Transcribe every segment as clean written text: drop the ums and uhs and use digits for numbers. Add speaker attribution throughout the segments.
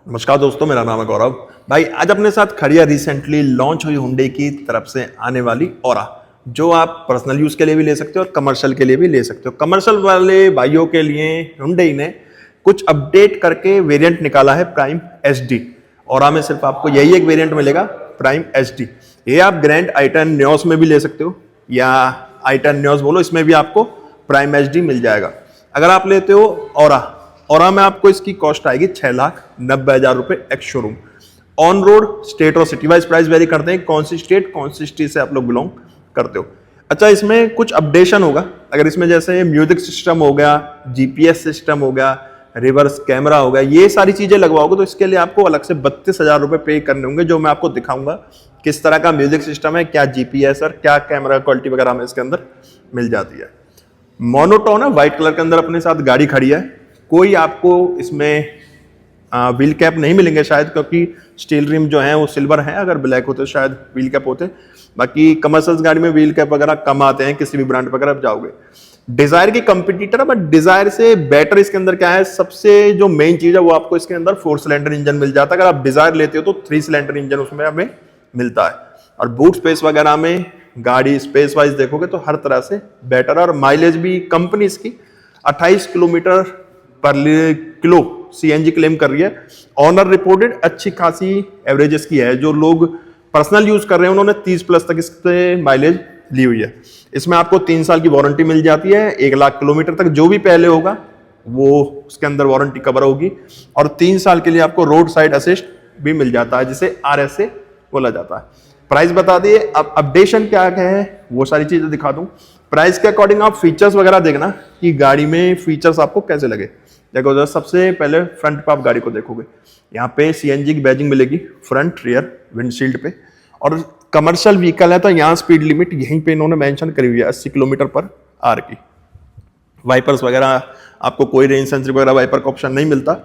Speaker 1: नमस्कार दोस्तों, मेरा नाम है गौरव भाई। आज अपने साथ खड़ी है रिसेंटली लॉन्च हुई हुंडई की तरफ से आने वाली ओरा, जो आप पर्सनल यूज के लिए भी ले सकते हो और कमर्शियल के लिए भी ले सकते हो। कमर्शियल वाले भाइयों के लिए हुंडई ने कुछ अपडेट करके वेरिएंट निकाला है प्राइम एचडी। ओरा में सिर्फ आपको यही एक वेरिएंट मिलेगा, प्राइम एचडी। ये आप ग्रैंड आई10 न्योस में भी ले सकते हो या आई10 न्योस बोलो, इसमें भी आपको प्राइम एचडी मिल जाएगा। अगर आप लेते हो ओरा में आपको इसकी कॉस्ट आएगी 6,90,000 रुपए ex showroom. On road state और सिटी वाइज प्राइस वेरी करते हैं, कौन सी स्टेट कौन सी सिटी से आप लोग बिलोंग करते हो। अच्छा, इसमें कुछ अपडेशन होगा। अगर इसमें जैसे म्यूजिक सिस्टम हो गया, जीपीएस सिस्टम हो गया, रिवर्स कैमरा हो गया, ये सारी चीजें लगवाओगे तो इसके लिए आपको अलग से 32,000 रुपए पे करने होंगे, जो मैं आपको दिखाऊंगा किस तरह का म्यूजिक सिस्टम है, क्या जीपीएस और क्या कैमरा क्वालिटी वगैरह हमें इसके अंदर मिल जाती है। मोनोटोन है, व्हाइट कलर के अंदर अपने साथ गाड़ी खड़ी है। कोई आपको इसमें व्हील कैप नहीं मिलेंगे शायद, क्योंकि स्टील रिम जो है वो सिल्वर है। अगर ब्लैक होते शायद व्हील कैप होते। बाकी कमर्शियल गाड़ी में व्हील कैप वगैरह कम आते हैं, किसी भी ब्रांड पर अगर आप जाओगे। डिजायर की कंपटीटर है, बट डिजायर से बेटर इसके अंदर क्या है, सबसे जो मेन चीज है वो आपको इसके अंदर 4 सिलेंडर इंजन मिल जाता है। अगर आप डिजायर लेते हो तो 3 सिलेंडर इंजन उसमें हमें मिलता है। और बूट स्पेस वगैरह में गाड़ी स्पेस वाइज देखोगे तो हर तरह से बेटर। और माइलेज भी कंपनी इसकी 28 किलोमीटर पर किलो सीएनजी क्लेम कर रही है। ऑनर रिपोर्टेड अच्छी खासी एवरेजेस की है। जो लोग पर्सनल यूज कर रहे हैं उन्होंने 30 प्लस तक इससे माइलेज ली हुई है। इसमें आपको 3 साल की वारंटी मिल जाती है। 1 लाख किलोमीटर तक जो भी पहले होगा वो उसके अंदर वारंटी कवर होगी। और 3 साल के लिए आपको रोड साइड असिस्ट भी मिल जाता है, जिसे RSA बोला जाता है। प्राइस बता दिए, अब अपडेशन क्या क्या है वो सारी चीजें दिखा दूं। प्राइस के अकॉर्डिंग आप फीचर्स वगैरह देखना कि गाड़ी में फीचर्स आपको कैसे लगे। देखो, सबसे पहले फ्रंट पे आप गाड़ी को देखोगे, यहाँ पे सीएनजी की बैजिंग मिलेगी फ्रंट रियर विंडशील्ड पे। और कमर्शियल व्हीकल है तो यहाँ स्पीड लिमिट यहीं पे इन्होंने मेंशन करी हुई है 80 किलोमीटर पर आवर की। वाइपर्स वगैरह आपको कोई रेंज सेंसिटिव वगैरह वाइपर का ऑप्शन नहीं मिलता।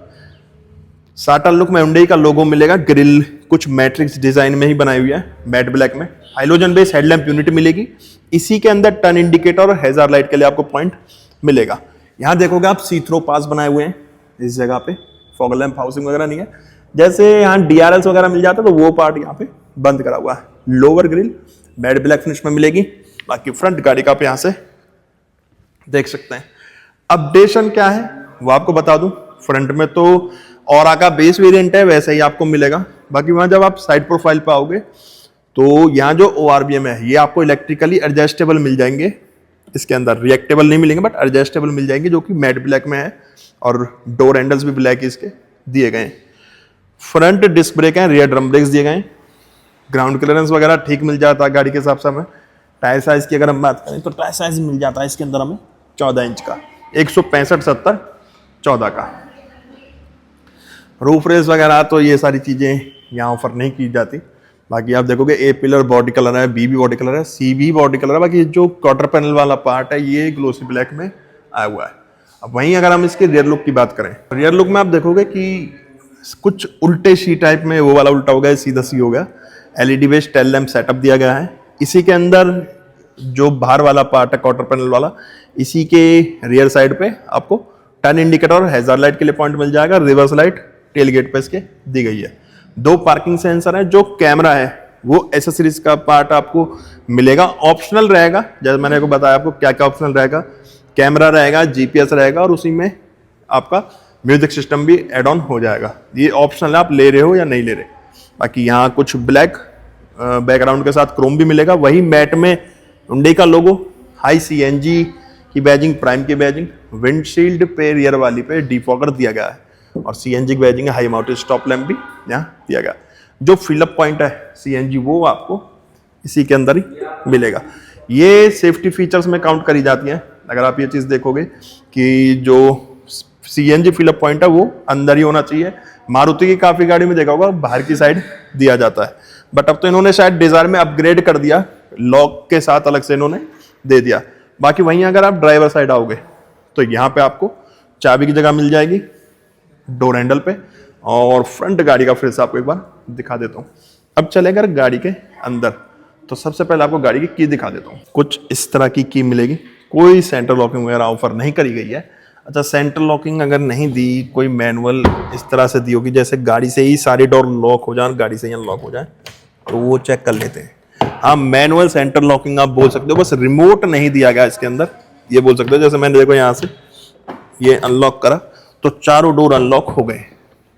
Speaker 1: साटन लुक में हुंडई का लोगो मिलेगा। ग्रिल कुछ मैट्रिक्स डिजाइन में ही बनाई हुई है, मैट ब्लैक में। हाइलोजन बेस हेडलैम्प यूनिट मिलेगी। इसी के अंदर टर्न इंडिकेटर और हैजार्ड लाइट के लिए आपको पॉइंट मिलेगा। यहाँ देखोगे आप सी थ्रो पास बनाए हुए हैं इस जगह पे। फॉग लैम्प हाउसिंग वगैरह नहीं है। जैसे यहाँ डीआरएल्स वगैरह मिल जाता है तो वो पार्ट यहाँ पे बंद करा हुआ है। Lower grill matte black finish में मिलेगी। बाकी फ्रंट गाड़ी का आप यहाँ से देख सकते हैं। अपडेशन क्या है वो आपको बता दूं। फ्रंट में तो ओरा का बेस वेरिएंट है, वैसे ही आपको मिलेगा। बाकी वहां जब आप साइड प्रोफाइल पे आओगे तो यहाँ जो ORVM है ये आपको इलेक्ट्रिकली एडजस्टेबल मिल जाएंगे। इसके अंदर रिएक्टेबल नहीं मिलेंगे बट एडजस्टेबल मिल जाएंगे, जो कि मैट ब्लैक में है। और डोर हैंडल्स भी ब्लैक इसके दिए गए हैं। फ्रंट डिस्क ब्रेक है, रियर ड्रम ब्रेक्स दिए गए हैं। ग्राउंड क्लियरेंस वगैरह ठीक मिल जाता है गाड़ी के हिसाब से हमें। टायर साइज की अगर हम बात करें तो टायर साइज मिल जाता है इसके अंदर हमें 14 इंच का, 165/70 14 का। रूफ रेस वगैरह तो ये सारी चीजें यहाँ ऑफर नहीं की जाती। बाकी आप देखोगे A पिलर बॉडी कलर है, B भी बॉडी कलर है, C भी बॉडी कलर है। बाकी जो क्वार्टर पैनल वाला पार्ट है ये ग्लोसी ब्लैक में आया हुआ है। अब वहीं अगर हम इसके रियर लुक की बात करें, रियर लुक में आप देखोगे कि कुछ उल्टे सी टाइप में, वो वाला उल्टा हो गया, सीधा सी हो गया। LED based tail lamp setup दिया गया है। इसी के अंदर जो बाहर वाला पार्ट है क्वार्टर पैनल वाला, इसी के रियर साइड पे आपको टर्न इंडिकेटर और हैजार्ड लाइट के लिए पॉइंट मिल जाएगा। रिवर्स लाइट टेल गेट पे इसके दी गई है। 2 पार्किंग सेंसर है। जो कैमरा है वो एसेसरीज का पार्ट आपको मिलेगा, ऑप्शनल रहेगा। जैसे मैंने आपको बताया आपको क्या क्या ऑप्शनल रहेगा। कैमरा रहेगा, जीपीएस रहेगा और उसी में आपका म्यूजिक सिस्टम भी एड ऑन हो जाएगा। ये ऑप्शनल है, आप ले रहे हो या नहीं ले रहे। बाकी यहाँ कुछ ब्लैक बैकग्राउंड के साथ क्रोम भी मिलेगा। वही मैट में हुंडई का लोगो, हाई सीएनजी की बैजिंग, प्राइम की बैजिंग, विंडशील्ड पे रियर वाली पे डिफॉगर दिया गया है। और सीएनजी की बैजिंग है, हाई माउंटेड स्टॉप लैम्प भी यहाँ दिया गया। जो फिलअप पॉइंट है सीएनजी वो आपको इसी के अंदर ही मिलेगा। ये सेफ्टी फीचर्स में काउंट करी जाती हैं। अगर आप ये चीज देखोगे कि जो सीएनजी फिलअप पॉइंट है वो अंदर ही होना चाहिए। मारुति की काफी गाड़ी में देखा होगा बाहर की साइड दिया जाता है, बट अब तो इन्होंने शायद डिजायर में अपग्रेड कर दिया, लॉक के साथ अलग से इन्होंने दे दिया। बाकी वहीं अगर आप ड्राइवर साइड आओगे तो यहाँ पे आपको चाबी की जगह मिल जाएगी डोर हैंडल पे। और फ्रंट गाड़ी का फिर से आपको एक बार दिखा देता हूँ। अब चलेगा गाड़ी के अंदर, तो सबसे पहले आपको गाड़ी की दिखा देता हूँ। कुछ इस तरह की की मिलेगी। कोई सेंटर लॉकिंग वगैरह ऑफर नहीं करी गई है। अच्छा, सेंट्रल लॉकिंग अगर नहीं दी, कोई मैनुअल इस तरह से दी होगी जैसे गाड़ी से ही सारे डोर लॉक हो जाए, गाड़ी से ही अनलॉक हो जाए, तो वो चेक कर लेते हैं। हाँ, मैनुअल सेंट्रल लॉकिंग आप बोल सकते हो, बस रिमोट नहीं दिया गया इसके अंदर, ये बोल सकते हो। जैसे मैंने देखो यहाँ से ये अनलॉक करा तो चारों डोर अनलॉक हो गए,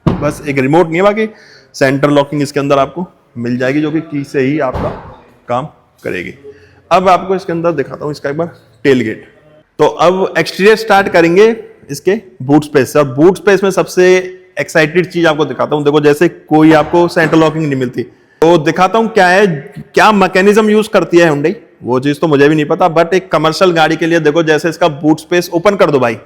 Speaker 1: बस एक रिमोट नहीं है। बाकी सेंट्रल लॉकिंग इसके अंदर आपको मिल जाएगी जो कि की से ही आपका काम करेगी। अब आपको इसके अंदर दिखाता हूँ इसका एक बार टेल गेट। तो अब एक्सटीरियर स्टार्ट करेंगे इसके बूट स्पेस से, और बूट स्पेस में सबसे एक्साइटेड चीज आपको दिखाता हूँ। देखो, जैसे कोई आपको सेंट्रल लॉकिंग नहीं मिलती, तो दिखाता हूँ क्या है, क्या मैकेनिज्म यूज करती है हुंडई, वो चीज तो मुझे भी नहीं पता, बट एक कमर्शियल गाड़ी के लिए देखो, जैसे इसका बूट स्पेस ओपन कर दो भाई,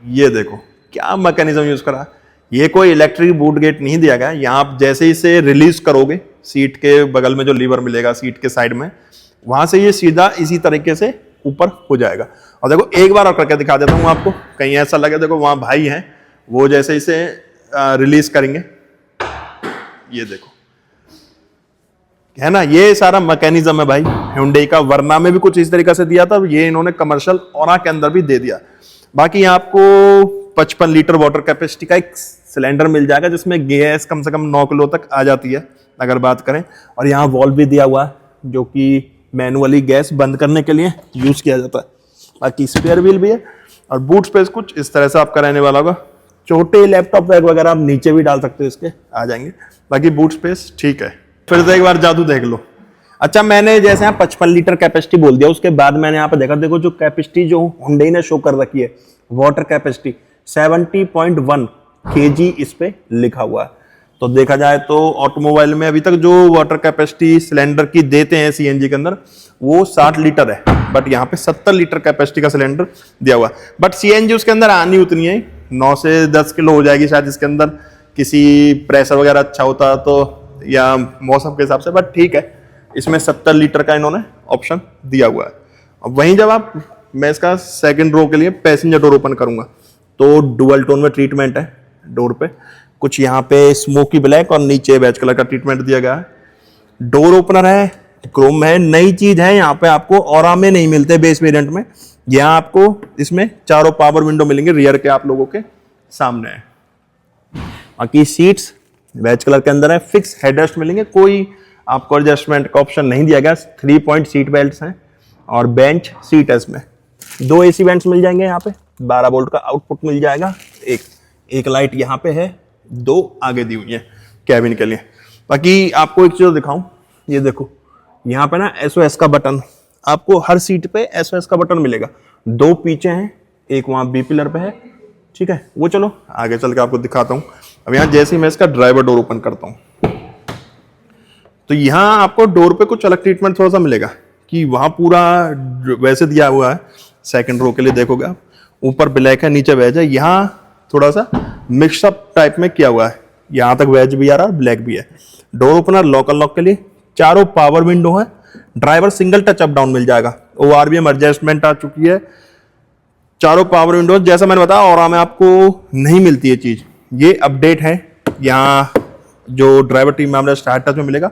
Speaker 1: ये देखो क्या मैकेनिज्म यूज करा। ये कोई इलेक्ट्रिक बूट गेट नहीं दिया गया, यहाँ आप जैसे इसे रिलीज करोगे, सीट के बगल में जो लीवर मिलेगा सीट के साइड में, वहां से ये सीधा इसी तरीके से ऊपर हो जाएगा। और देखो एक बार और करके दिखा देता हूँ आपको, कहीं ऐसा लगे, देखो वहां भाई हैं, वो जैसे इसे रिलीज करेंगे, ये देखो, है ना, ये सारा मैकेनिज्म है भाई हुंडई का। वरना में भी कुछ इस तरीके से दिया था, ये इन्होंने कमर्शियल ऑरा के अंदर भी दे दिया। बाकी यहाँ आपको 55 लीटर वाटर कैपेसिटी का एक सिलेंडर मिल जाएगा, जिसमें गैस कम से कम 9 किलो तक आ जाती है अगर बात करें। और यहाँ वॉल्व भी दिया हुआ है जो कि मैनुअली गैस बंद करने के लिए यूज किया जाता है। बाकी स्पेयर व्हील भी है, और बूट स्पेस कुछ इस तरह से आपका रहने वाला होगा। छोटे लैपटॉप बैग वगैरह आप नीचे भी डाल सकते हो, इसके आ जाएंगे। बाकी बूट स्पेस ठीक है। फिर से एक बार जादू देख लो। अच्छा, मैंने जैसे यहाँ 55 लीटर कैपेसिटी बोल दिया, उसके बाद मैंने यहाँ पे देखा, देखो जो कैपेसिटी जो हुंडई ने शो कर रखी है, वाटर कैपेसिटी 70.1 kg इस पे लिखा हुआ है। तो देखा जाए तो ऑटोमोबाइल में अभी तक जो वाटर कैपेसिटी सिलेंडर की देते हैं सीएनजी के अंदर, वो 60 लीटर है, बट यहाँ पे 70 लीटर कैपेसिटी का सिलेंडर दिया हुआ है। बट सीएनजी उसके अंदर आनी उतनी है, 9 से 10 किलो हो जाएगी शायद इसके अंदर, किसी प्रेशर वगैरह अच्छा होता तो, या मौसम के हिसाब से, बट ठीक है। इसमें 70 लीटर का इन्होंने ऑप्शन दिया हुआ है। अब वहीं जब आप, मैं इसका सेकंड रो के लिए पैसेंजर डोर ओपन करूंगा, तो डुअल टोन में ट्रीटमेंट है डोर पे, कुछ यहाँ पे स्मोकी ब्लैक और नीचे बेज कलर का ट्रीटमेंट दिया गया है। डोर ओपनर है, क्रोम है, नई चीज है यहाँ पे, आपको ऑरा में नहीं मिलते बेस वेरिएंट में। यहाँ आपको इसमें चारों पावर विंडो मिलेंगे, रियर के आप लोगों के सामने है। बाकी सीट्स बेज कलर के अंदर है, फिक्स हेडरेस्ट मिलेंगे, कोई आपको एडजस्टमेंट का ऑप्शन नहीं दिया गया। 3 पॉइंट सीट बेल्ट हैं और बेंच सीट है इसमें। 2 एसी वेंट्स मिल जाएंगे यहाँ पे, 12 वोल्ट का आउटपुट मिल जाएगा। एक लाइट यहाँ पे है, 2 आगे दी हुई है कैबिन के लिए। बाकी आपको एक चीज दिखाऊं, ये देखो यहाँ पे ना SOS का बटन, आपको हर सीट पे SOS का बटन मिलेगा। 2 पीछे हैं, एक वहां बी पिलर पे है, ठीक है। वो चलो आगे चल के आपको दिखाता हूँ। अब यहाँ जैसे ही मैं इसका ड्राइवर डोर ओपन करता हूँ, तो यहाँ आपको डोर पे कुछ अलग ट्रीटमेंट थोड़ा सा मिलेगा, कि वहां पूरा वैसे दिया हुआ है। सेकंड रो के लिए देखोगे आप, ऊपर ब्लैक है, नीचे वेज है, यहाँ थोड़ा सा मिक्सअप टाइप में किया हुआ है, यहाँ तक वेज भी आ रहा है, ब्लैक भी है। डोर ओपनर लॉक अनलॉक के लिए, चारों पावर विंडो है, driver single touch up down मिल जाएगा, ORVM एडजस्टमेंट आ चुकी है, चारों पावर विंडो। जैसा मैंने बताया और में आपको नहीं मिलती है चीज, ये अपडेट है। यहाँ जो ड्राइवर टीम में स्टार्ट टच में मिलेगा।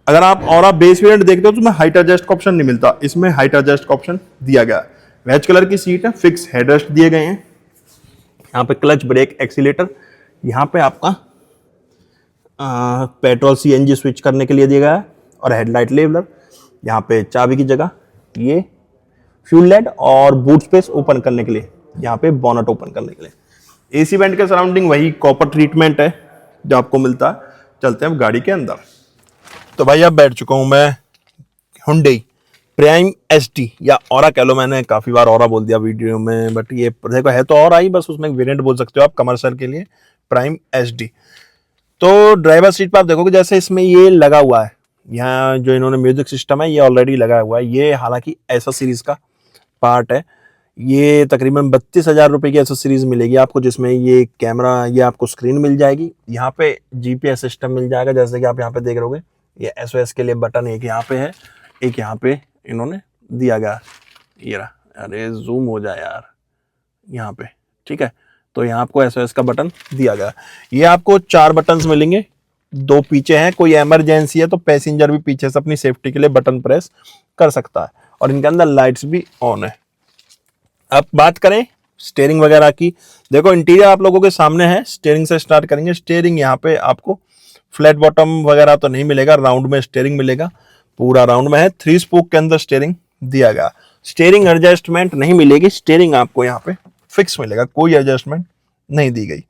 Speaker 1: अगर आप और बेस वेरिएंट देखते हो तो उसमें हाइट एडजस्ट का ऑप्शन नहीं मिलता, इसमें हाइट एडजस्ट का ऑप्शन दिया गया है। वेज कलर की सीट है, फिक्स हेडरेस्ट दिए गए हैं। यहाँ पे क्लच ब्रेक एक्सीलेटर, यहाँ पे आपका पेट्रोल CNG स्विच करने के लिए दिया गया है, और हेडलाइट लेवलर। यहाँ पे चाबी की जगह ये फ्यूल लेड, और बूट स्पेस ओपन करने के लिए यहाँ पे बोनट ओपन करने के लिए। AC वेंट के सराउंडिंग वही कॉपर ट्रीटमेंट है जो आपको मिलता है। चलते हैं अब गाड़ी के अंदर। तो भाई अब बैठ चुका हूं मैं हुंडई प्राइम SD, या ऑरा कह लो, मैंने काफी बार ऑरा बोल दिया वीडियो में, बट ये देखो है तो ऑरा ही, बस उसमें एक वेरिएंट बोल सकते हो आप कमर्शियल के लिए, प्राइम SD। तो ड्राइवर सीट पर आप देखोगे जैसे इसमें ये लगा हुआ है, यहाँ जो इन्होंने म्यूजिक सिस्टम है ये ऑलरेडी लगा हुआ है। ये हालांकि ऐसा सीरीज का पार्ट है, ये तकरीबन 32,000 रुपए की एसेसरीज मिलेगी आपको, जिसमें ये कैमरा, ये आपको स्क्रीन मिल जाएगी, यहाँ पे GPS सिस्टम मिल जाएगा, जैसे कि आप यहाँ पे देख रहे होगे। ये SOS के लिए बटन एक यहाँ पे है, एक यहाँ पे इन्होंने दिया गया, ये रहा, अरे जूम हो जाए यार यहाँ पे, ठीक है। तो यहाँ आपको SOS का बटन दिया गया। ये आपको 4 बटन्स मिलेंगे, 2 पीछे हैं, कोई इमरजेंसी है तो पैसेंजर भी पीछे से अपनी सेफ्टी के लिए बटन प्रेस कर सकता है, और इनके अंदर लाइट्स भी ऑन है। अब बात करें स्टीयरिंग वगैरह की देखो, इंटीरियर आप लोगों के सामने है। स्टीयरिंग से स्टार्ट करेंगे। स्टीयरिंग यहाँ पे आपको फ्लैट बॉटम वगैरह तो नहीं मिलेगा, राउंड में स्टीयरिंग मिलेगा, पूरा राउंड में है। 3 स्पोक के अंदर स्टीयरिंग दिया गया। स्टीयरिंग एडजस्टमेंट नहीं मिलेगी, स्टीयरिंग आपको यहाँ पे फिक्स मिलेगा, कोई एडजस्टमेंट नहीं दी गई।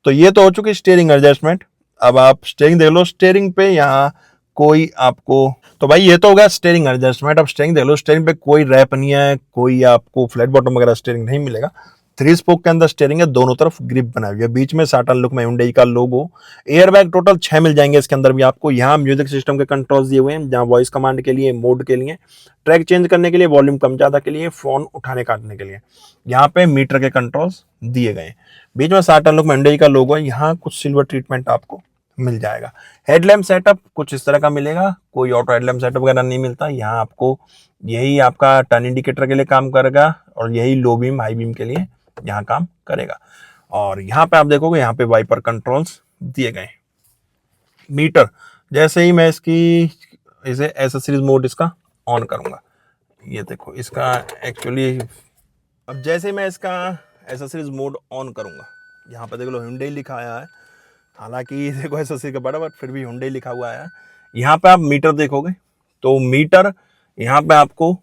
Speaker 1: तो ये तो हो चुकी स्टीयरिंग एडजस्टमेंट। अब आप स्टीयरिंग देख लो, स्टीयरिंग पे यहाँ कोई आपको, तो भाई ये तो हो गया स्टीयरिंग एडजस्टमेंट। अब स्टीयरिंग देख लो, स्टीयरिंग पे कोई रैप नहीं है, कोई आपको फ्लैट बॉटम वगैरह स्टीयरिंग नहीं मिलेगा। 3 स्पोक के अंदर स्टीयरिंग है, दोनों तरफ ग्रिप बना हुआ है, बीच में साटन लुक में Hyundai का लोगो। एयरबैग टोटल 6 मिल जाएंगे इसके अंदर भी आपको। यहाँ म्यूजिक सिस्टम के कंट्रोल्स दिए हुए हैं, जहाँ वॉइस कमांड के लिए, मोड के लिए, ट्रैक चेंज करने के लिए, वॉल्यूम कम ज्यादा के लिए, फोन उठाने काटने के लिए। यहाँ पे मीटर के कंट्रोल्स दिए गए। बीच में साटन लुक में Hyundai का लोगो है। यहाँ कुछ सिल्वर ट्रीटमेंट आपको मिल जाएगा। हेडलैम्प सेटअप कुछ इस तरह का मिलेगा, कोई ऑटो हेडलैम्प सेटअप वगैरह नहीं मिलता। यहाँ आपको यही आपका टर्न इंडिकेटर के लिए काम करेगा और यही लो बीम हाई बीम के लिए यहाँ काम करेगा। और यहाँ पे आप देखोगे, यहाँ पे वाइपर कंट्रोल्स दिए गए। मीटर जैसे ही मैं इसे एसेसरीज मोड इसका ऑन करूंगा, ये देखो इसका एक्चुअली, अब जैसे ही मैं इसका एसेसरीज मोड ऑन करूंगा, यहाँ पे देख लो Hyundai लिखा आया है, हालांकि देखो एसेसरी का बड़ा बट फिर भी Hyundai लिखा हुआ है। यहाँ पे आप मीटर देखोगे तो मीटर, यहाँ पे आपको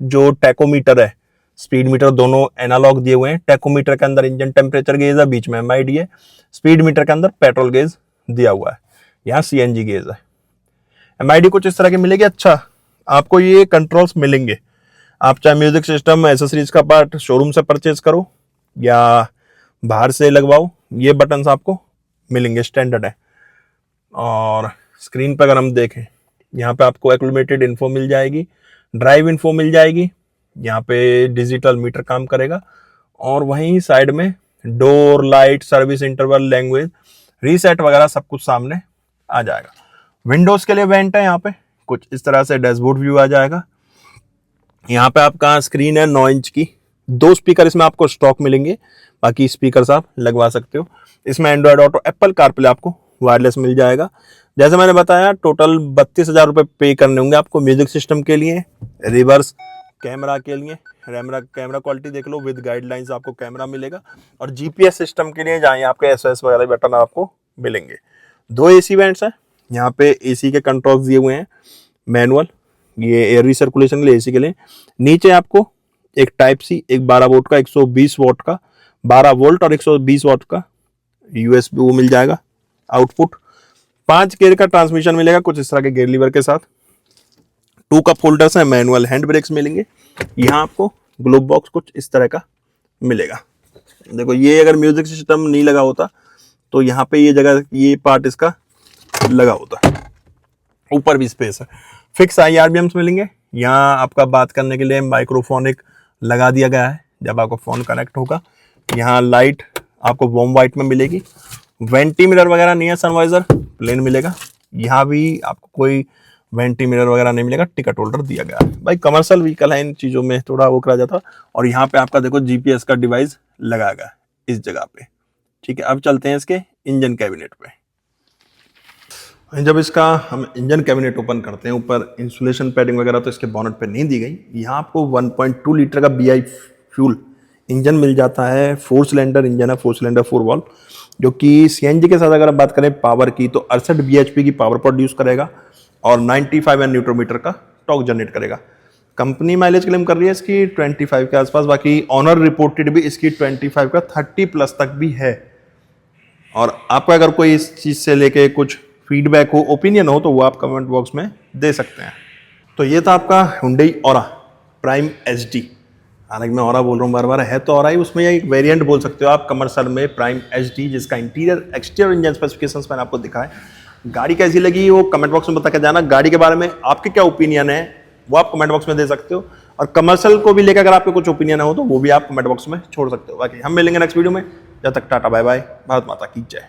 Speaker 1: जो टैकोमीटर है, स्पीड मीटर दोनों एनालॉग दिए हुए हैं। टैकोमीटर के अंदर इंजन टेम्परेचर गेज है, बीच में MID है। स्पीड मीटर के अंदर पेट्रोल गेज दिया हुआ है, यहाँ CNG गेज है। MID कुछ इस तरह की मिलेगी। अच्छा, आपको ये कंट्रोल्स मिलेंगे, आप चाहे म्यूजिक सिस्टम एसेसरीज का पार्ट शोरूम से परचेज करो या बाहर से लगवाओ, ये बटन्स आपको मिलेंगे, स्टैंडर्ड है। और स्क्रीन पर अगर हम देखें, यहाँ पे आपको एक्लूमेटेड इन्फो मिल जाएगी, ड्राइव इन्फो मिल जाएगी, यहाँ पे डिजिटल मीटर काम करेगा। और वहीं साइड में door, light, service interval, language, reset वगैरह सब कुछ सामने आ जाएगा। विंडोज के लिए वेंट है, यहाँ पे कुछ इस तरह से डैशबोर्ड व्यू आ जाएगा। यहाँ पे आपका स्क्रीन है 9 इंच की। 2 स्पीकर इसमें आपको स्टॉक मिलेंगे, बाकी स्पीकर आप लगवा सकते हो। इसमें एंड्रॉयड ऑटो, एप्पल कारप्ले आपको वायरलेस मिल जाएगा। जैसे मैंने बताया, टोटल 32,000 रुपये पे करने होंगे आपको म्यूजिक सिस्टम के लिए, रिवर्स कैमरा के लिए, कैमरा क्वालिटी देख लो, विद गाइडलाइंस आपको कैमरा मिलेगा। और GPS सिस्टम के लिए जहाँ आपके SOS वगैरह बटन आपको मिलेंगे। 2 AC वेंट्स हैं, यहाँ पे AC के कंट्रोल्स दिए हुए हैं, मैनुअल, ये एयर रिसर्कुलेशन के लिए, AC के लिए। नीचे आपको एक टाइप सी, एक 12 वोल्ट का, 120 वोल्ट का, 12 वोल्ट और 120 वोल्ट का USB वो मिल जाएगा आउटपुट। 5 गियर का ट्रांसमिशन मिलेगा, कुछ इस तरह के गियर लीवर के साथ। 2 कप होल्डर्स हैं, मैनुअल हैंड ब्रेक्स मिलेंगे। यहाँ आपको ग्लोब बॉक्स कुछ इस तरह का मिलेगा। देखो, ये अगर म्यूजिक सिस्टम नहीं लगा होता तो यहाँ पे ये जगह, ये पार्ट इसका लगा होता। ऊपर भी स्पेस है। फिक्स IRBMs मिलेंगे। यहाँ आपका बात करने के लिए माइक्रोफोन एक लगा दिया गया है जब आपका फोन कनेक्ट होगा। यहाँ लाइट आपको वॉर्म वाइट में मिलेगी। वेंटी मिरर वगैरह नहीं है, सनवाइजर प्लेन मिलेगा। यहाँ भी आपको कोई वेंटी मिरर वगैरह नहीं मिलेगा। टिकट होल्डर दिया गया है। भाई कमर्शियल व्हीकल है, इन चीज़ों में थोड़ा वो करा जाता। और यहाँ पे आपका देखो GPS का डिवाइस लगाया गया इस जगह पे। ठीक है, अब चलते हैं इसके इंजन कैबिनेट पे। जब इसका हम इंजन कैबिनेट ओपन करते हैं, ऊपर इंसुलेशन पैडिंग वगैरह तो इसके बॉनेट पे नहीं दी गई। यहाँ आपको 1.2 लीटर का BI फ्यूल इंजन मिल जाता है। 4 सिलेंडर इंजन है, 4 सिलेंडर 4 वॉल्व, जो कि CNG के साथ अगर आप बात करें पावर की तो 68 bhp की पावर प्रोड्यूस करेगा और 95 न्यूटन मीटर का टॉर्क जनरेट करेगा। कंपनी माइलेज क्लेम कर रही है इसकी 25 के आसपास, बाकी ऑनर रिपोर्टेड भी इसकी 25 का 30+ तक भी है। और आपका अगर कोई इस चीज़ से लेके कुछ फीडबैक हो, ओपिनियन हो, तो वो आप कमेंट बॉक्स में दे सकते हैं। तो ये था आपका Hyundai Aura प्राइम HD। हालांकि मैं Aura बोल रहा हूँ बार बार, है तो Aura ही, उसमें एक वेरिएंट बोल सकते हो आप कमर्शियल में, प्राइम HD, जिसका इंटीरियर एक्सटीरियर इंजन स्पेसिफिकेशंस मैंने आपको दिखाया। गाड़ी कैसी लगी वो कमेंट बॉक्स में बता के जाना। गाड़ी के बारे में आपके क्या ओपिनियन है वो आप कमेंट बॉक्स में दे सकते हो। और कमर्शियल को भी लेकर अगर आपके कुछ ओपिनियन हो तो वो भी आप कमेंट बॉक्स में छोड़ सकते हो। बाकी हम मिलेंगे नेक्स्ट वीडियो में। जब तक टाटा बाय बाय, भारत माता की जय।